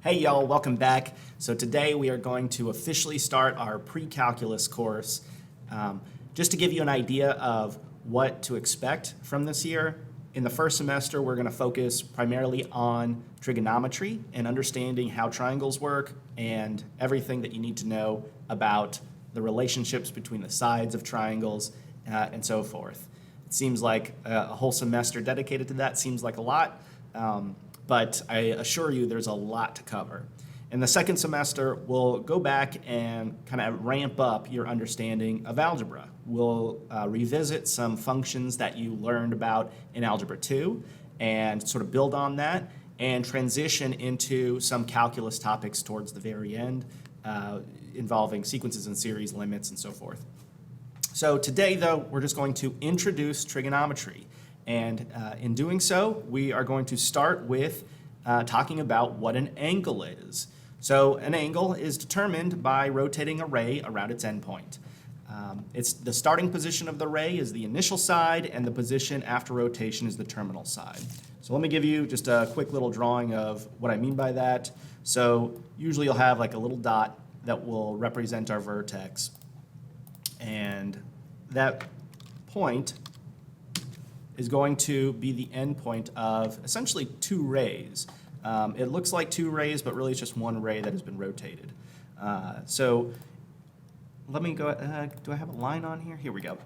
Hey y'all, welcome back. So today we are going to officially start our pre-calculus course. Just to give you an idea of what to expect from this year, in the first semester we're going to focus primarily on trigonometry and understanding how triangles work and everything that you need to know about the relationships between the sides of triangles and so forth. It seems like a whole semester dedicated to that seems like a lot. But I assure you there's a lot to cover. In the second semester, we'll go back and kind of ramp up your understanding of algebra. We'll revisit some functions that you learned about in Algebra 2 and sort of build on that and transition into some calculus topics towards the very end involving sequences and series, limits, and so forth. So today, though, we're just going to introduce trigonometry. And in doing so, we are going to start with talking about what an angle is. So an angle is determined by rotating a ray around its endpoint. It's the starting position of the ray is the initial side, and the position after rotation is the terminal side. So let me give you just a quick little drawing of what I mean by that. So usually you'll have like a little dot that will represent our vertex. And that point is going to be the endpoint of essentially two rays. It looks like two rays, but really it's just one ray that has been rotated. So let me go, do I have a line on here? Here we go.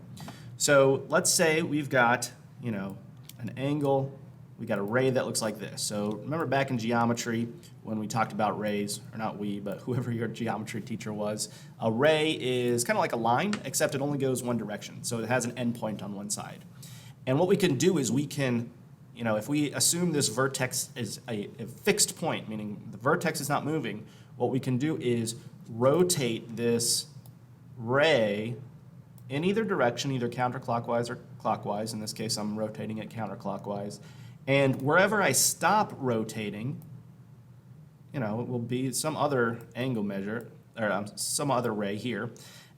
So let's say we've got, an angle, we got a ray that looks like this. So remember back in geometry when we talked about rays, or not we, but whoever your geometry teacher was, a ray is kind of like a line, except it only goes one direction. So it has an endpoint on one side. And what we can do is we can, if we assume this vertex is a fixed point, meaning the vertex is not moving, what we can do is rotate this ray in either direction, either counterclockwise or clockwise. In this case, I'm rotating it counterclockwise. And wherever I stop rotating, it will be some other angle measure, or some other ray here.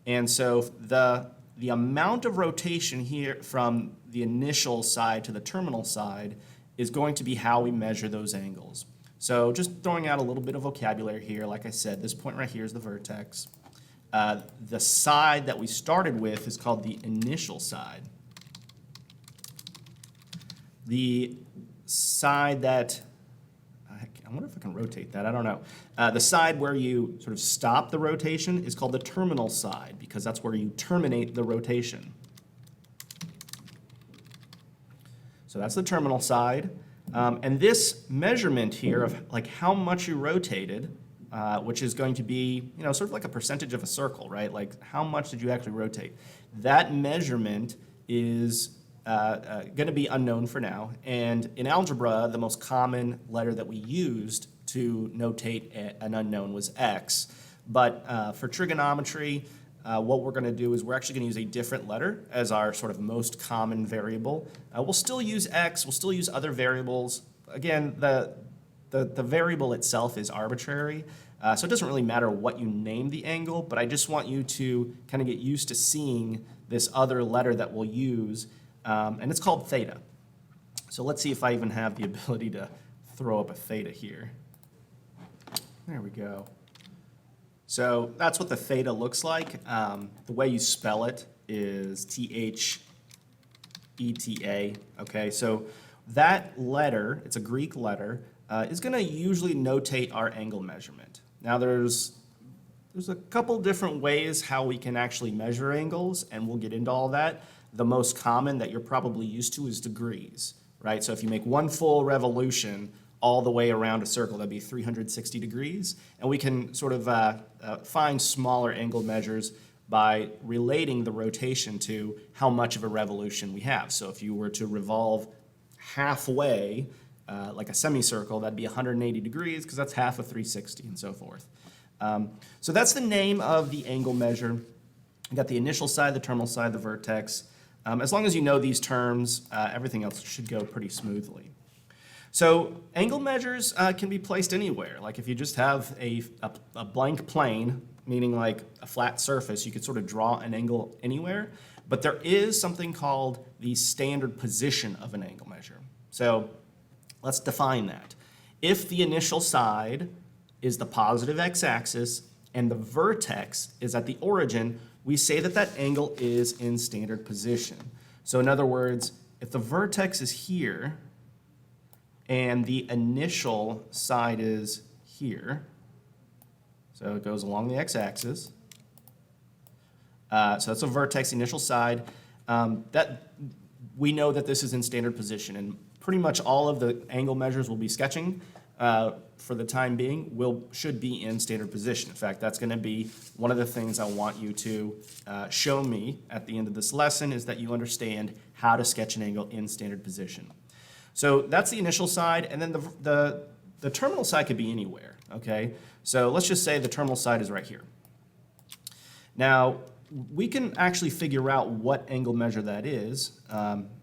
And so the amount of rotation here from the initial side to the terminal side is going to be how we measure those angles. So just throwing out a little bit of vocabulary here, like I said, this point right here is the vertex. The side that we started with is called the initial side. The side that, I wonder if I can rotate that, I don't know. The side where you sort of stop the rotation is called the terminal side because that's where you terminate the rotation. So that's the terminal side. And this measurement here of like how much you rotated, which is going to be, sort of like a percentage of a circle, right? Like how much did you actually rotate? That measurement is going to be unknown for now. And in algebra, the most common letter that we used to notate an unknown was x. But for trigonometry, what we're going to do is we're actually going to use a different letter as our sort of most common variable. We'll still use x, we'll still use other variables. Again, the variable itself is arbitrary, so it doesn't really matter what you name the angle, but I just want you to kind of get used to seeing this other letter that we'll use, and it's called theta. So let's see if I even have the ability to throw up a theta here. There we go. So that's what the theta looks like. The way you spell it is Theta, okay? So that letter, it's a Greek letter, is going to usually notate our angle measurement. Now there's a couple different ways how we can actually measure angles, and we'll get into all that. The most common that you're probably used to is degrees, right? So if you make one full revolution all the way around a circle, that'd be 360 degrees. And we can sort of find smaller angle measures by relating the rotation to how much of a revolution we have. So if you were to revolve halfway, like a semicircle, that'd be 180 degrees because that's half of 360 and so forth. So that's the name of the angle measure. You got the initial side, the terminal side, the vertex. As long as you know these terms, everything else should go pretty smoothly. So angle measures can be placed anywhere. Like if you just have a blank plane, meaning like a flat surface, you could sort of draw an angle anywhere. But there is something called the standard position of an angle measure. So let's define that. If the initial side is the positive x-axis and the vertex is at the origin, we say that that angle is in standard position. So in other words, if the vertex is here and the initial side is here, so it goes along the x-axis, so that's a vertex, initial side, that we know that this is in standard position, and pretty much all of the angle measures we'll be sketching for the time being should be in standard position. In fact, that's going to be one of the things I want you to show me at the end of this lesson, is that you understand how to sketch an angle in standard position. So that's the initial side, and then the terminal side could be anywhere, okay? So let's just say the terminal side is right here. Now, we can actually figure out what angle measure that is.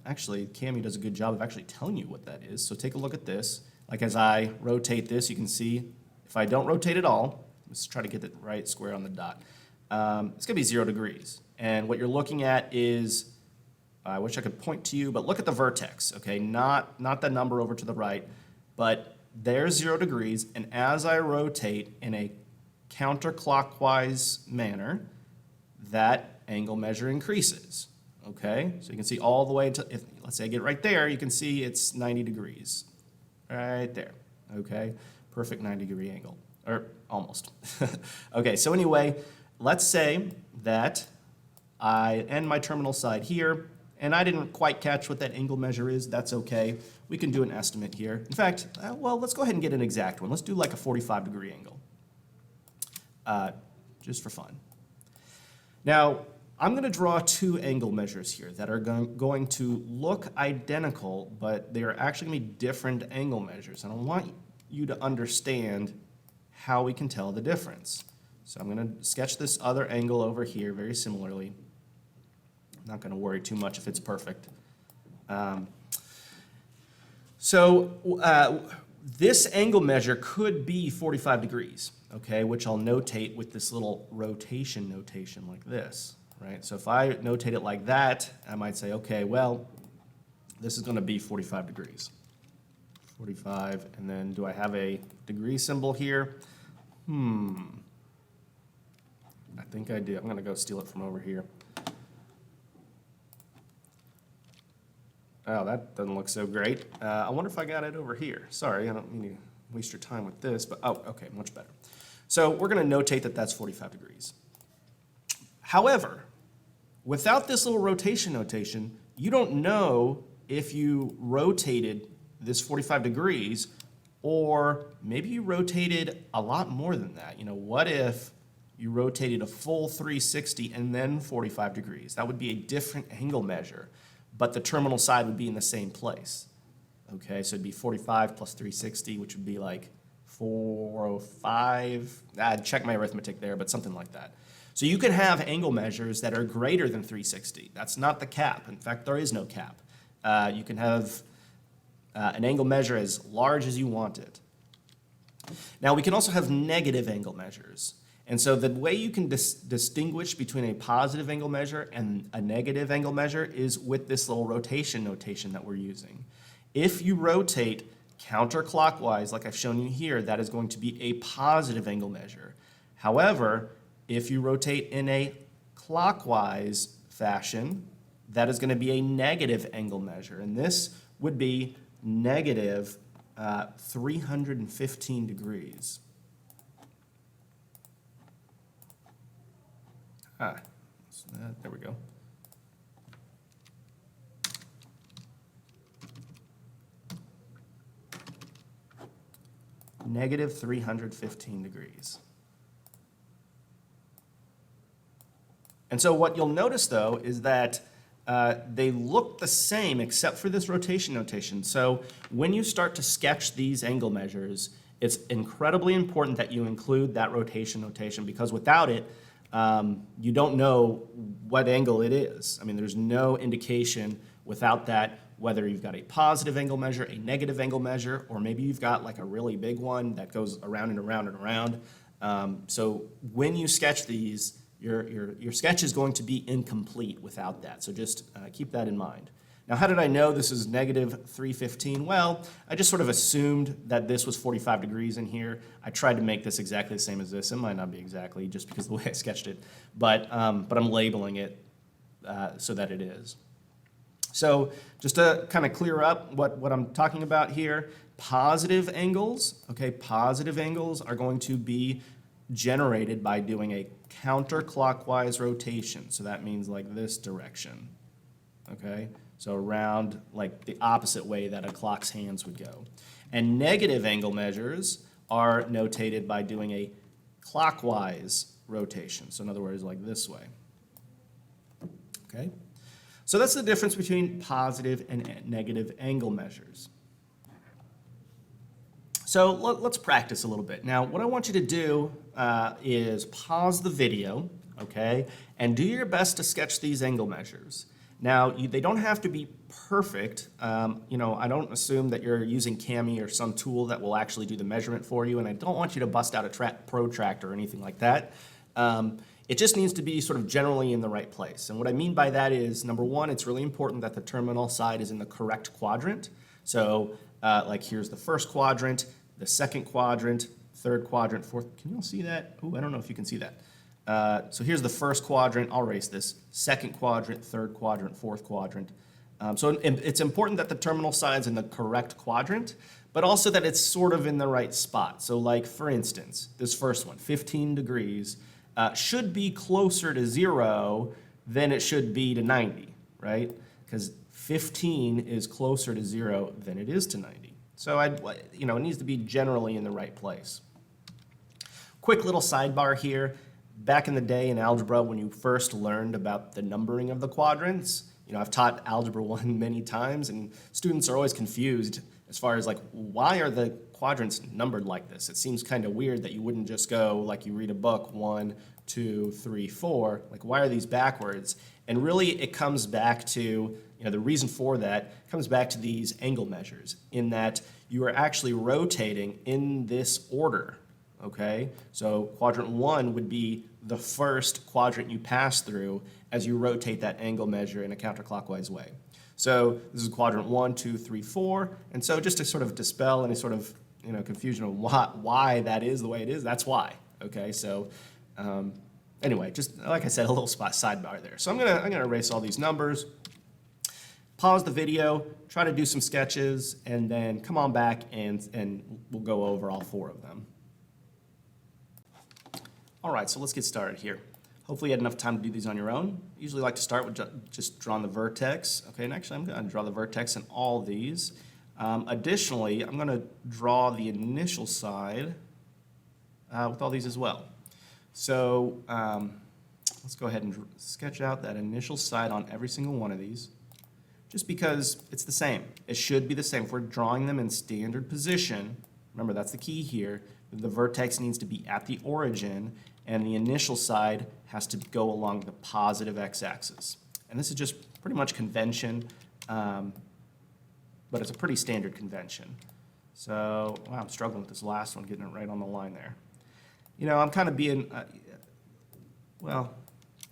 Actually, Cami does a good job of actually telling you what that is. So take a look at this. Like as I rotate this, you can see if I don't rotate at all, let's try to get it right square on the dot. It's gonna be 0 degrees. And what you're looking at is, I wish I could point to you, but look at the vertex, okay? Not the number over to the right, but there's 0 degrees. And as I rotate in a counterclockwise manner, that angle measure increases, okay? So you can see all the way until, let's say I get right there, you can see it's 90 degrees, right there, okay? Perfect 90-degree angle, or almost. Okay, so anyway, let's say that I end my terminal side here, and I didn't quite catch what that angle measure is. That's okay. We can do an estimate here. In fact, well, let's go ahead and get an exact one. Let's do like a 45-degree angle, just for fun. Now, I'm going to draw 2 angle measures here that are going to look identical, but they are actually going to be different angle measures. And I want you to understand how we can tell the difference. So I'm going to sketch this other angle over here very similarly. I'm not going to worry too much if it's perfect. This angle measure could be 45 degrees. Okay, which I'll notate with this little rotation notation like this, right? So if I notate it like that, I might say, okay, well, this is going to be 45 degrees. 45, and then do I have a degree symbol here? I think I do. I'm going to go steal it from over here. Oh, that doesn't look so great. I wonder if I got it over here. Sorry, I don't mean to waste your time with this, but oh, okay, much better. So we're going to notate that that's 45 degrees. However, without this little rotation notation, you don't know if you rotated this 45 degrees, or maybe you rotated a lot more than that. You know, what if you rotated a full 360 and then 45 degrees? That would be a different angle measure, but the terminal side would be in the same place. Okay, so it'd be 45 plus 360, which would be like 405. I'd check my arithmetic there, but something like that. So you can have angle measures that are greater than 360. That's not the cap. In fact, there is no cap. You can have an angle measure as large as you want it. Now, we can also have negative angle measures. And so the way you can distinguish between a positive angle measure and a negative angle measure is with this little rotation notation that we're using. If you rotate counterclockwise, like I've shown you here, that is going to be a positive angle measure. However, if you rotate in a clockwise fashion, that is going to be a negative angle measure. And this would be negative 315 degrees. There we go. Negative 315 degrees. And so what you'll notice, though, is that they look the same except for this rotation notation. So when you start to sketch these angle measures, it's incredibly important that you include that rotation notation, because without it, you don't know what angle it is. I mean, there's no indication without that whether you've got a positive angle measure, a negative angle measure, or maybe you've got like a really big one that goes around and around and around. So when you sketch these, your sketch is going to be incomplete without that. So just keep that in mind. Now, how did I know this is negative 315? Well, I just sort of assumed that this was 45 degrees in here. I tried to make this exactly the same as this. It might not be exactly just because of the way I sketched it, but I'm labeling it so that it is. So just to kind of clear up what I'm talking about here, positive angles, okay, positive angles are going to be generated by doing a counterclockwise rotation. So that means like this direction, okay? So around like the opposite way that a clock's hands would go. And negative angle measures are notated by doing a clockwise rotation. So in other words, like this way, okay? So that's the difference between positive and negative angle measures. So let's practice a little bit. Now, what I want you to do is pause the video, okay, and do your best to sketch these angle measures. Now, they don't have to be perfect. You know, I don't assume that you're using Cami or some tool that will actually do the measurement for you, and I don't want you to bust out a protractor or anything like that. It just needs to be sort of generally in the right place. And what I mean by that is, number one, it's really important that the terminal side is in the correct quadrant. So, like here's the first quadrant, the second quadrant, third quadrant, fourth. Can you all see that? Oh, I don't know if you can see that. So here's the first quadrant. I'll erase this. Second quadrant, third quadrant, fourth quadrant. So it's important that the terminal side's in the correct quadrant, but also that it's sort of in the right spot. So like, for instance, this first one, 15 degrees, should be closer to 0 than it should be to 90, right? Because 15 is closer to 0 than it is to 90. So it needs to be generally in the right place. Quick little sidebar here. Back in the day in algebra, when you first learned about the numbering of the quadrants, I've taught Algebra 1 many times, and students are always confused as far as like, why are the quadrants numbered like this? It seems kind of weird that you wouldn't just go like you read a book, 1, 2, 3, 4. Like, why are these backwards? And really, it comes back to, the reason for that comes back to these angle measures, in that you are actually rotating in this order, okay? So quadrant 1 would be the first quadrant you pass through as you rotate that angle measure in a counterclockwise way. So this is quadrant 1, 2, 3, 4. And so just to sort of dispel any sort of confusion of why that is the way it is, that's why, okay? So anyway, just like I said, a little sidebar there. So I'm gonna erase all these numbers, pause the video, try to do some sketches, and then come on back and we'll go over all 4 of them. All right, so let's get started here. Hopefully you had enough time to do these on your own. I usually like to start with just drawing the vertex. Okay, and actually I'm going to draw the vertex in all these. Additionally, I'm going to draw the initial side with all these as well. So let's go ahead and sketch out that initial side on every single one of these, just because it's the same. It should be the same. If we're drawing them in standard position, remember that's the key here, the vertex needs to be at the origin, and the initial side has to go along the positive x-axis. And this is just pretty much convention, but it's a pretty standard convention. So, wow, I'm struggling with this last one, getting it right on the line there. I'm kind of being, well,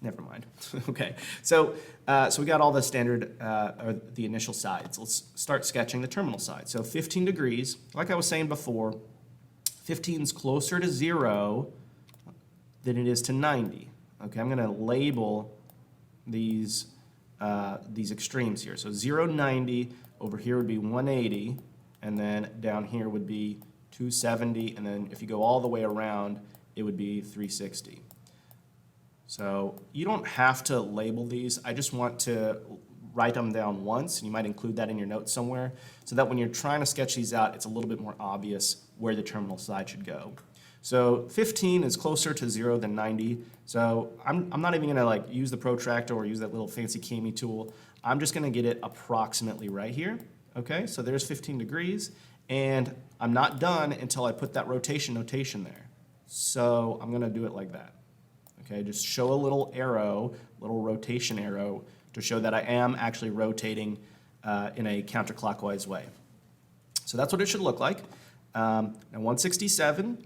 never mind. Okay, so we got all the standard, or the initial sides. Let's start sketching the terminal side. So 15 degrees, like I was saying before, 15 is closer to 0 than it is to 90. Okay, I'm going to label these extremes here. So 0, 90, over here would be 180, and then down here would be 270, and then if you go all the way around, it would be 360. So you don't have to label these. I just want to write them down once, and you might include that in your notes somewhere, so that when you're trying to sketch these out, it's a little bit more obvious where the terminal side should go. So 15 is closer to 0 than 90, so I'm not even going to like use the protractor or use that little fancy Cami tool. I'm just going to get it approximately right here. Okay, so there's 15 degrees, and I'm not done until I put that rotation notation there. So I'm going to do it like that. Okay, just show a little arrow, little rotation arrow, to show that I am actually rotating in a counterclockwise way. So that's what it should look like. Now 167,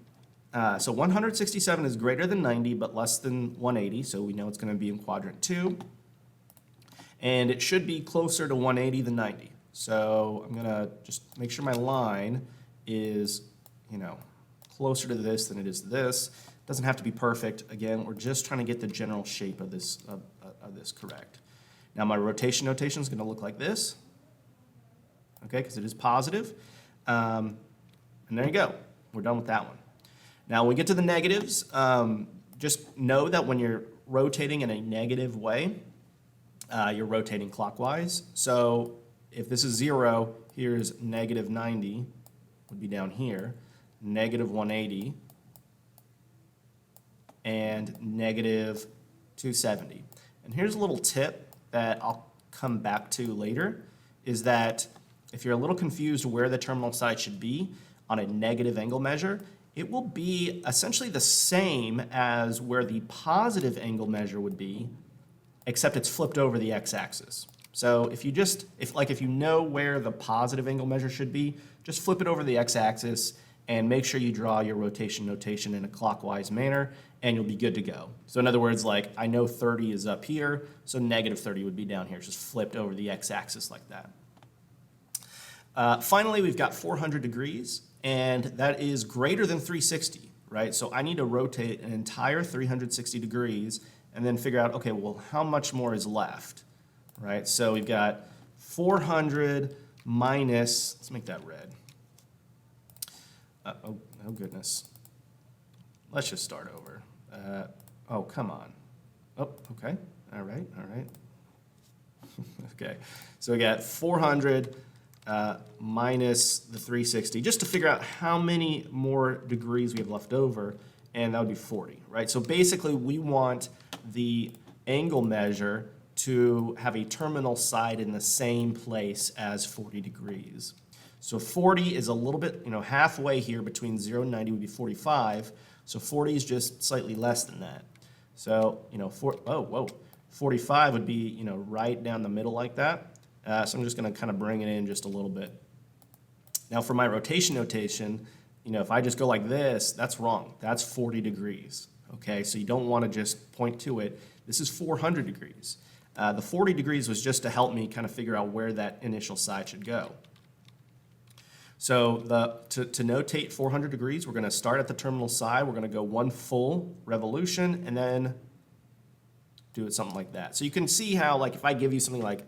so 167 is greater than 90 but less than 180, so we know it's going to be in quadrant 2. and it should be closer to 180 than 90. So I'm gonna just make sure my line is, closer to this than it is to this. Doesn't have to be perfect. Again, we're just trying to get the general shape of this correct. Now my rotation notation is going to look like this, okay, because it is positive. And there you go. We're done with that one. Now when we get to the negatives, just know that when you're rotating in a negative way, you're rotating clockwise. So if this is 0, here's negative 90, would be down here, negative 180, and negative 270. And here's a little tip that I'll come back to later, is that if you're a little confused where the terminal side should be on a negative angle measure, it will be essentially the same as where the positive angle measure would be, except it's flipped over the x-axis. So if you know where the positive angle measure should be, just flip it over the x-axis and make sure you draw your rotation notation in a clockwise manner, and you'll be good to go. So in other words, like I know 30 is up here, so negative 30 would be down here, just flipped over the x-axis like that. Finally, we've got 400 degrees, and that is greater than 360, right? So I need to rotate an entire 360 degrees and then figure out, okay, well, how much more is left, right? So we've got 400 minus, let's make that red. Oh goodness. Let's just start over. Oh, come on. Oh, okay. All right. Okay. So we got 400 minus the 360, just to figure out how many more degrees we have left over, and that would be 40, right? So basically, we want the angle measure to have a terminal side in the same place as 40 degrees. So 40 is a little bit, halfway here between 0 and 90 would be 45. So 40 is just slightly less than that. So, 45 would be, right down the middle like that. So I'm just going to kind of bring it in just a little bit. Now for my rotation notation, if I just go like this, that's wrong. That's 40 degrees. Okay, so you don't want to just point to it. This is 400 degrees. The 40 degrees was just to help me kind of figure out where that initial side should go. So to notate 400 degrees, we're going to start at the terminal side. We're going to go one full revolution and then do it something like that. So you can see how, like, if I give you something like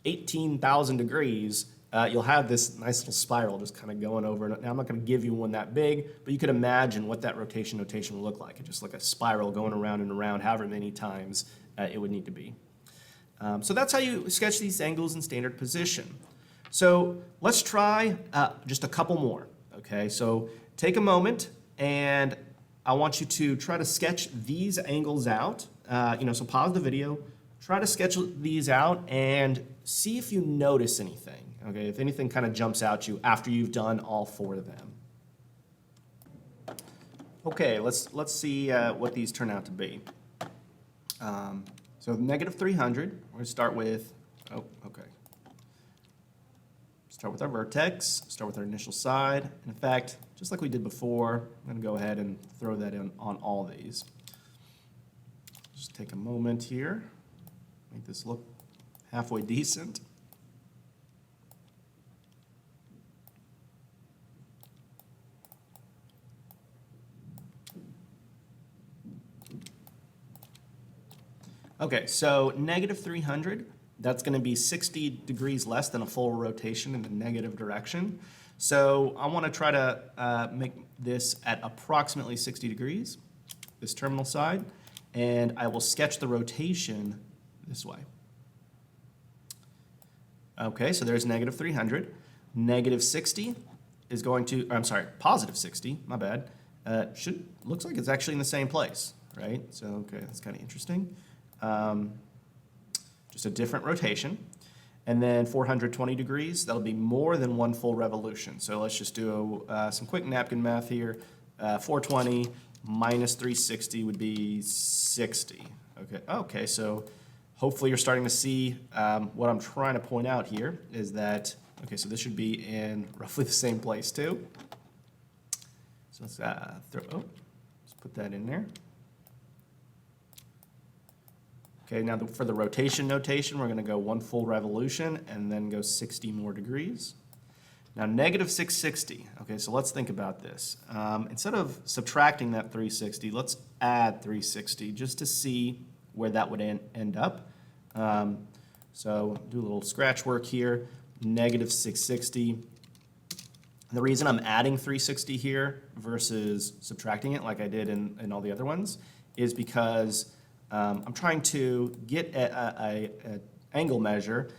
18,000 degrees, you'll have this nice little spiral just kind of going over. Now, I'm not going to give you one that big, but you could imagine what that rotation notation would look like. It's just like a spiral going around and around however many times it would need to be. So that's how you sketch these angles in standard position. So let's try just a couple more, okay? So take a moment, and I want you to try to sketch these angles out. So pause the video, try to sketch these out, and see if you notice anything, okay? If anything kind of jumps out to you after you've done all 4 of them. Okay, let's see what these turn out to be. So negative 300, we're going to start with, start with our vertex, start with our initial side. In fact, just like we did before, I'm going to go ahead and throw that in on all these. Just take a moment here, make this look halfway decent. Okay, so negative 300. That's going to be 60 degrees less than a full rotation in the negative direction. So I want to try to make this at approximately 60 degrees, this terminal side, and I will sketch the rotation this way. Okay, so there's negative 300. Negative 60 is going to, positive 60, my bad. Looks like it's actually in the same place, right? So, okay, that's kind of interesting. Just a different rotation. And then 420 degrees, that'll be more than one full revolution. So let's just do some quick napkin math here. 420 minus 360 would be 60. Okay, so hopefully you're starting to see what I'm trying to point out here is that, okay, so this should be in roughly the same place too. So let's let's put that in there. Okay, now for the rotation notation, we're going to go 1 full revolution and then go 60 more degrees. Now negative 660, okay, so let's think about this. Instead of subtracting that 360, let's add 360 just to see where that would end up. So do a little scratch work here, negative 660. And the reason I'm adding 360 here versus subtracting it like I did in all the other ones is because I'm trying to get an angle measure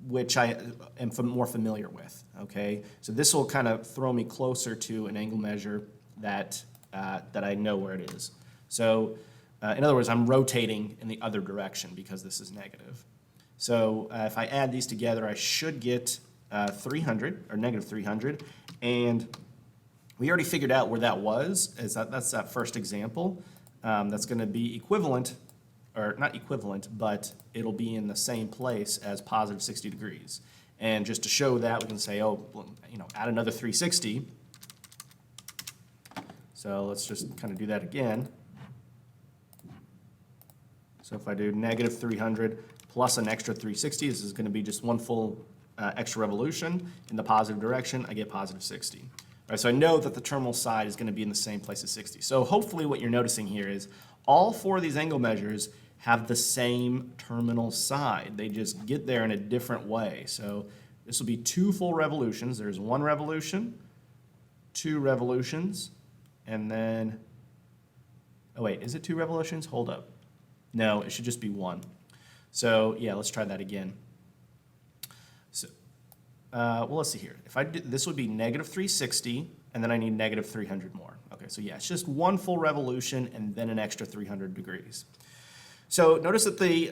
which I am more familiar with, okay? So this will kind of throw me closer to an angle measure that I know where it is. So in other words, I'm rotating in the other direction because this is negative. So if I add these together, I should get 300, or negative 300, and we already figured out where that was. That's that first example. That's going to be equivalent, or not equivalent, but it'll be in the same place as positive 60 degrees. And just to show that, we can say, oh, you know, add another 360. So let's just kind of do that again. So if I do negative 300 plus an extra 360, this is going to be just 1 full extra revolution in the positive direction. I get positive 60. All right, so I know that the terminal side is going to be in the same place as 60. So hopefully what you're noticing here is all 4 of these angle measures have the same terminal side. They just get there in a different way. So this will be 2 full revolutions. There's 1 revolution, 2 revolutions, and then, oh wait, is it 2 revolutions? Hold up. No, it should just be 1. So yeah, let's try that again. So, well, let's see here. If I did, this would be negative 360, and then I need negative 300 more. Okay, so yeah, it's just 1 full revolution and then an extra 300 degrees. So notice that the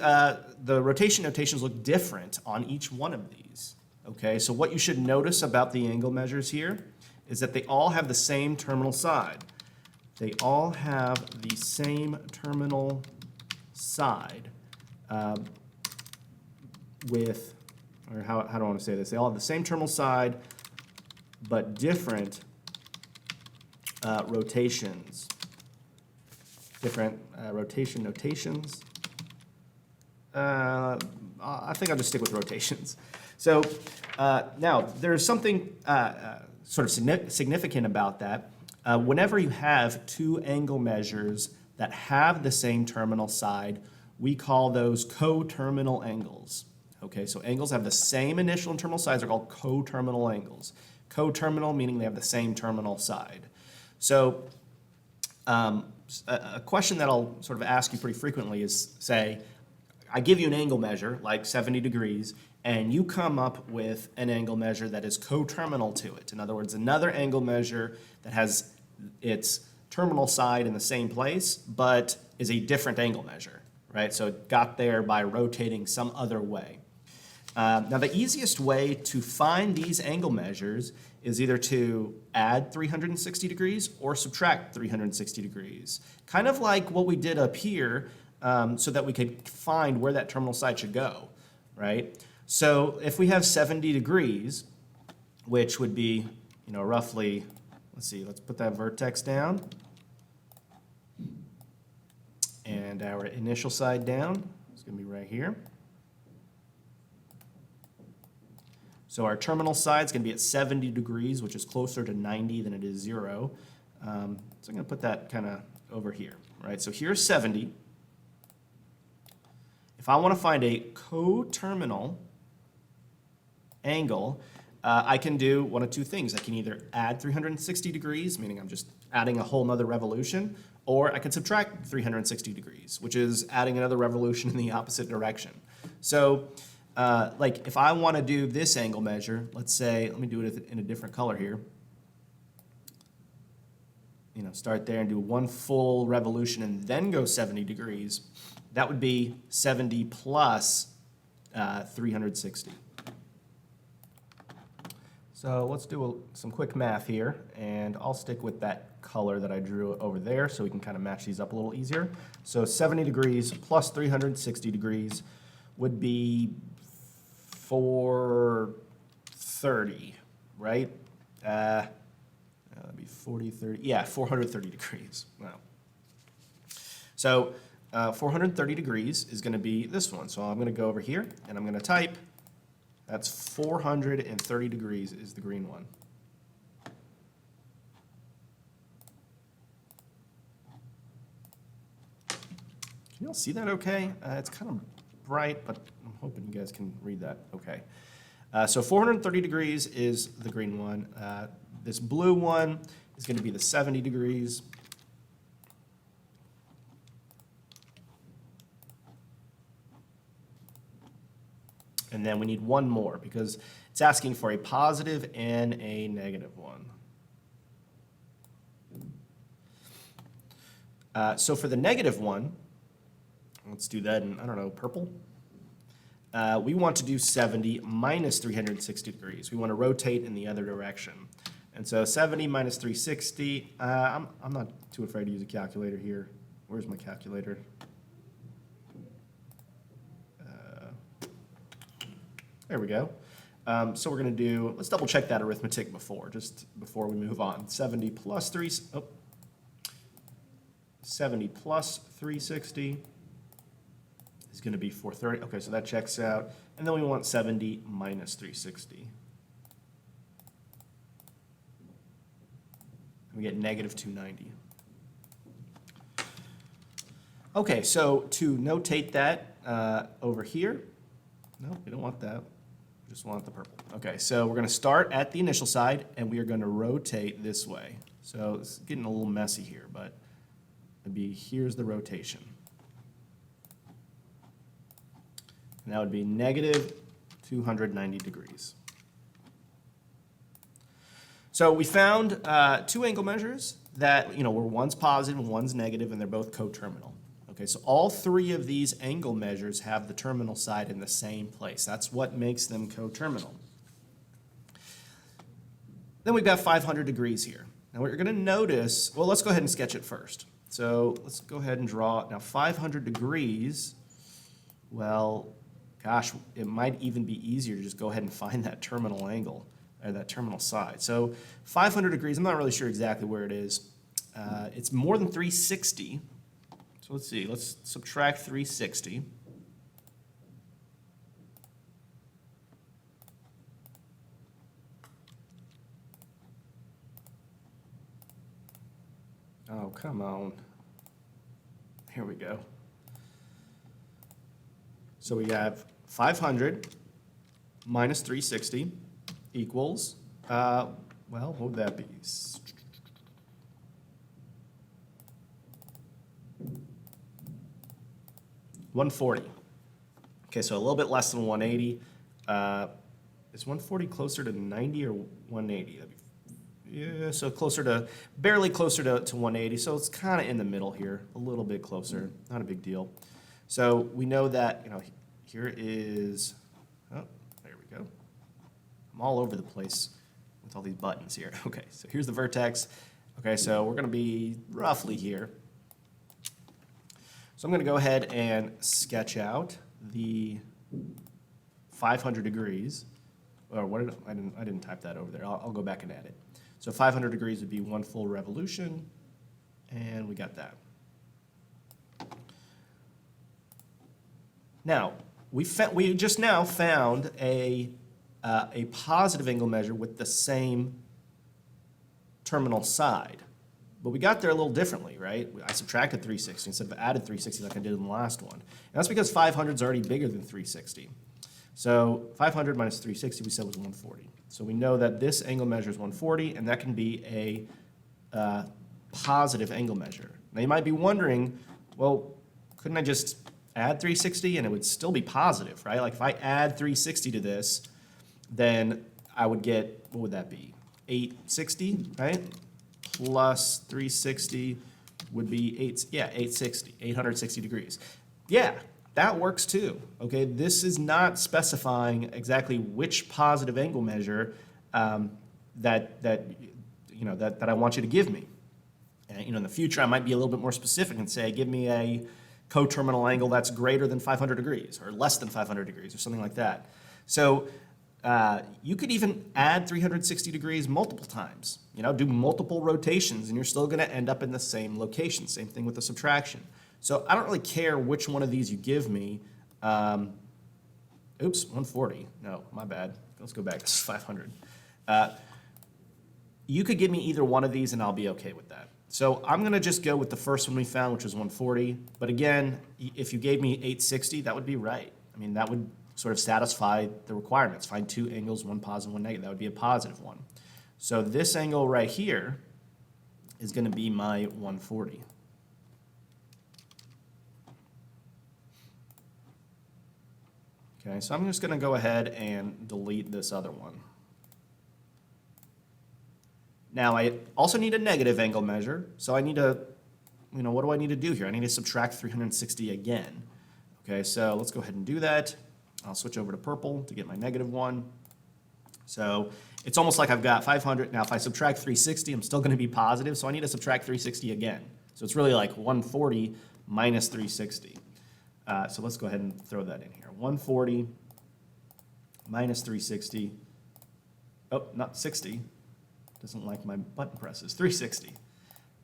rotation notations look different on each one of these. Okay, so what you should notice about the angle measures here is that they all have the same terminal side. They all have the same terminal side with, or how do I want to say this? They all have the same terminal side, but different rotations. Different rotation notations. I think I'll just stick with rotations. So now there's something sort of significant about that. Whenever you have 2 angle measures that have the same terminal side, we call those coterminal angles. Okay, so angles have the same initial and terminal sides are called coterminal angles. Coterminal meaning they have the same terminal side. So a question that I'll sort of ask you pretty frequently is, say, I give you an angle measure, like 70 degrees, and you come up with an angle measure that is coterminal to it. In other words, another angle measure that has its terminal side in the same place, but is a different angle measure, right? So it got there by rotating some other way. Now, the easiest way to find these angle measures is either to add 360 degrees or subtract 360 degrees. Kind of like what we did up here, so that we could find where that terminal side should go, right? So if we have 70 degrees, which would be, you know, roughly, let's see, let's put that vertex down. And our initial side down, it's going to be right here. So our terminal side is going to be at 70 degrees, which is closer to 90 than it is 0. So I'm going to put that kind of over here, right? So here's 70. If I want to find a coterminal angle, I can do one of 2 things. I can either add 360 degrees, meaning I'm just adding a whole nother revolution, or I can subtract 360 degrees, which is adding another revolution in the opposite direction. So like if I want to do this angle measure, let's say, let me do it in a different color here. You know, start there and do 1 full revolution and then go 70 degrees. That would be 70 plus 360. So let's do some quick math here, and I'll stick with that color that I drew over there so we can kind of match these up a little easier. So 70 degrees plus 360 degrees would be 430, right? That'd be 40, 30, yeah, 430 degrees. Wow. So 430 degrees is going to be this one. So I'm going to go over here and I'm going to type, that's 430 degrees is the green one. Can you all see that okay? It's kind of bright, but I'm hoping you guys can read that okay. So 430 degrees is the green one. This blue one is going to be the 70 degrees. And then we need one more because it's asking for a positive and a negative one. So for the negative one, let's do that in, I don't know, purple. We want to do 70 minus 360 degrees. We want to rotate in the other direction. And so 70 minus 360, I'm not too afraid to use a calculator here. Where's my calculator? There we go. So we're going to do, let's double check that arithmetic just before we move on. 70 plus 360 is going to be 430. Okay, so that checks out. And then we want 70 minus 360. We get negative 290. Okay, so to notate that over here, no, we don't want that. We just want the purple. Okay, so we're going to start at the initial side, and we are going to rotate this way. So it's getting a little messy here, but here's the rotation. And that would be negative 290 degrees. So we found two angle measures that, where one's positive and one's negative, and they're both coterminal. Okay, so all three of these angle measures have the terminal side in the same place. That's what makes them coterminal. Then we've got 500 degrees here. Now what you're going to notice, well, let's go ahead and sketch it first. So let's go ahead and draw. Now 500 degrees, well, gosh, it might even be easier to just go ahead and find that terminal angle, or that terminal side. So 500 degrees, I'm not really sure exactly where it is. It's more than 360. So let's see, let's subtract 360. Oh, come on. Here we go. So we have 500 minus 360 equals, well, what would that be? 140. Okay, so a little bit less than 180. Is 140 closer to 90 or 180? Yeah, so barely closer to 180. So it's kind of in the middle here, a little bit closer, not a big deal. So we know that, here is, oh, there we go. I'm all over the place with all these buttons here. Okay, so here's the vertex. Okay, so we're going to be roughly here. So I'm going to go ahead and sketch out the 500 degrees. Or what I didn't type that over there. I'll go back and add it. So 500 degrees would be one full revolution, and we got that. Now, we just now found a positive angle measure with the same terminal side. But we got there a little differently, right? I subtracted 360 instead of added 360 like I did in the last one. And that's because 500 is already bigger than 360. So 500 minus 360 we said was 140. So we know that this angle measure is 140, and that can be a positive angle measure. Now you might be wondering, well, couldn't I just add 360 and it would still be positive, right? Like if I add 360 to this, then I would get, what would that be? 860, right? Plus 360 would be 860 degrees. Yeah, that works too. Okay, this is not specifying exactly which positive angle measure that I want you to give me. And, in the future, I might be a little bit more specific and say, give me a coterminal angle that's greater than 500 degrees or less than 500 degrees or something like that. So you could even add 360 degrees multiple times, do multiple rotations, and you're still going to end up in the same location. Same thing with the subtraction. So I don't really care which one of these you give me. Oops, 140. No, my bad. Let's go back. This is 500. You could give me either one of these and I'll be okay with that. So I'm going to just go with the first one we found, which was 140. But again, if you gave me 860, that would be right. I mean, that would sort of satisfy the requirements. Find two angles, one positive, one negative. That would be a positive one. So this angle right here is going to be my 140. Okay, so I'm just going to go ahead and delete this other one. Now I also need a negative angle measure, so I need to, what do I need to do here? I need to subtract 360 again. Okay, so let's go ahead and do that. I'll switch over to purple to get my negative one. So it's almost like I've got 500. Now if I subtract 360, I'm still going to be positive, so I need to subtract 360 again. So it's really like 140 minus 360. So let's go ahead and throw that in here. 140 minus 360. Oh, not 60. Doesn't like my button presses. 360.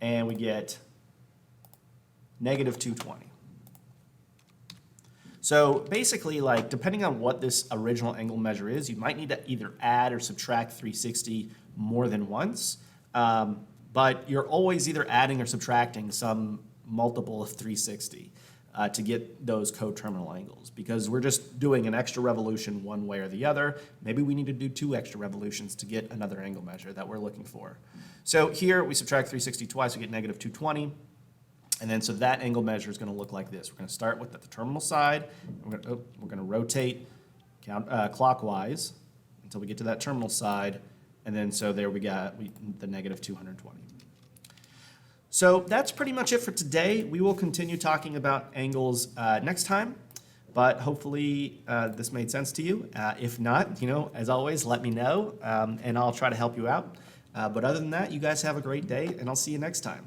And we get negative 220. So basically, like, depending on what this original angle measure is, you might need to either add or subtract 360 more than once. But you're always either adding or subtracting some multiple of 360 to get those coterminal angles, because we're just doing an extra revolution one way or the other. Maybe we need to do 2 extra revolutions to get another angle measure that we're looking for. So here we subtract 360 twice, we get negative 220. And then so that angle measure is going to look like this. We're going to start with the terminal side. We're going to rotate clockwise until we get to that terminal side. And then so there we got the negative 220. So that's pretty much it for today. We will continue talking about angles next time, but hopefully this made sense to you. If not, as always, let me know, and I'll try to help you out. But other than that, you guys have a great day, and I'll see you next time.